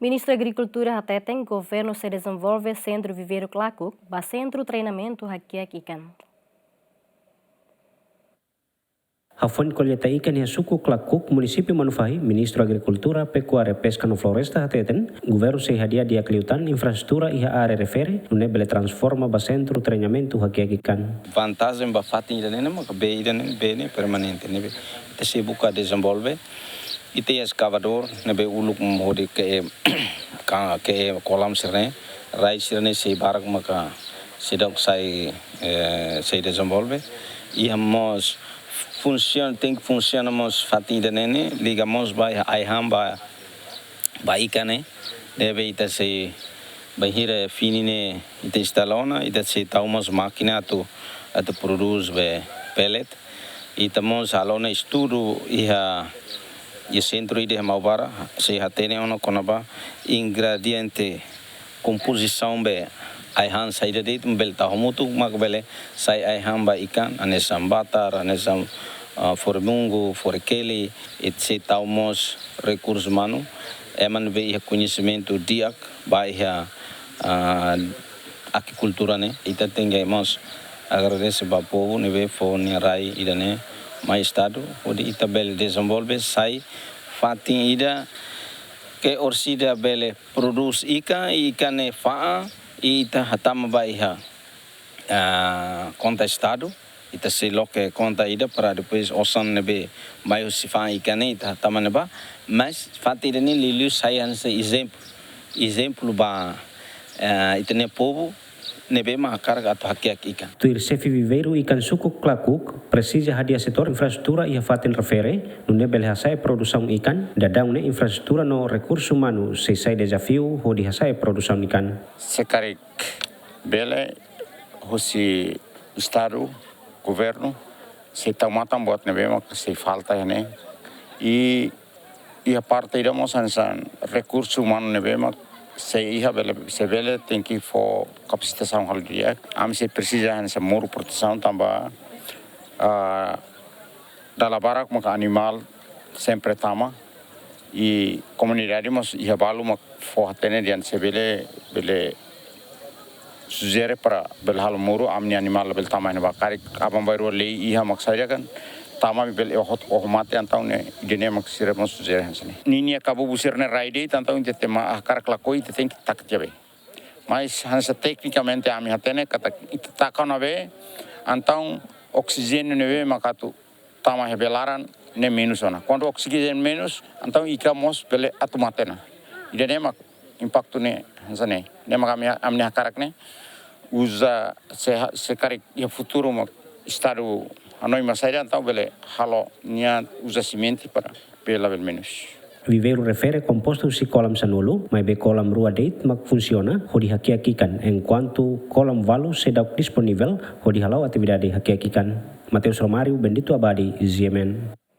Ministru Agrikultura hatete Governu se dezenvolve sentru viveiru Klakuk, sentru treinamentu hakiak Ikan. A fonte colheita ikan e suku Klakuk, município Manufahi, Ministru Agrikultura, Pecuária, Pesca no Floresta hateten, Governu se hadia dia kliutan infrastruktura iha área refere, no nebele transforma sentru treinamentu hakiak Ikan. Vantagem ba fatin idane ma be idane bene permanente nebe te se buka dezenvolve ite escavador nebe uluk modi ke kolam sirne rai sirne se barak maka sedok sai se dezenvolve e hamos funcionamos fatin idane ligamos ba aiham ba ikane nebe ite se bahira finine ite instalona ite se taumos máquina tu produz be pellet e tamos alona estudo e centro ide maubara se hatene ono konaba ingrediente composição be aihan saída de bel tahomutu makbele sai aihan ba ikan anesam batar anesam formungo forkeli et se taumos recursos humano eman be conhecimento diak ba agricultura né ita tengamos agradeço ao povo neve fone rai idane mais estado onde ita bel desenvolve sai fatin ida que orsida bele produz ikan e fa ita hatama baiha conta estado ita se loke conta ida para depois osan nebe mai sifa ikan ita hatama neba mas fatin ni lilu sai hanse exemplo ba itene povo nebe carga atau hakiak ikan. Tuir sefi viveiru ikan suku Klakuk precisa hadia setor infrastruktura ia fatin refere no nebele hasai produção ikan dadang ne infrastruktura no recurso humano se sai desafio ho di hasai produção ikan. Sekarang bele hosi estado governo se tamatam buat nebe mak se falta ne e a parte idamos ansan recurso humano nebe mak se vele tem que for capacitação hal dia am se precisa essa moro proteção também da barak maka animal sempre tama e comunidade mas ia balu mak for tene dian se vele sugere para bel hal moro amni animal bel tama ne bakari abam baru le ia mak saja kan tama bel mate antau ne dene mak sire mas sugere hansane nini akabu busir ne raide tantau inte tema akar klakoi te tem que tak jabe mas hansa tecnicamente ami hatene kata takana be antau oxigênio ne be makatu tama hebelaran ne minus ona quando oxigênio menos antau ikamos bele atumatena dene mak impacto ne hansane ne mak amni akarak ne usa se karik ya futuro mak estado anoi masaira então bele halo nia usa semente para pela bel menos. Viveiru refere composto si kolam sanulu, mas be kolam rua date mak funciona ho di hakiak ikan, enquanto kolam valu sedang disponível ho di halau atividade hakiak ikan. Mateus Romário, Bendito Abadi, Ziemen.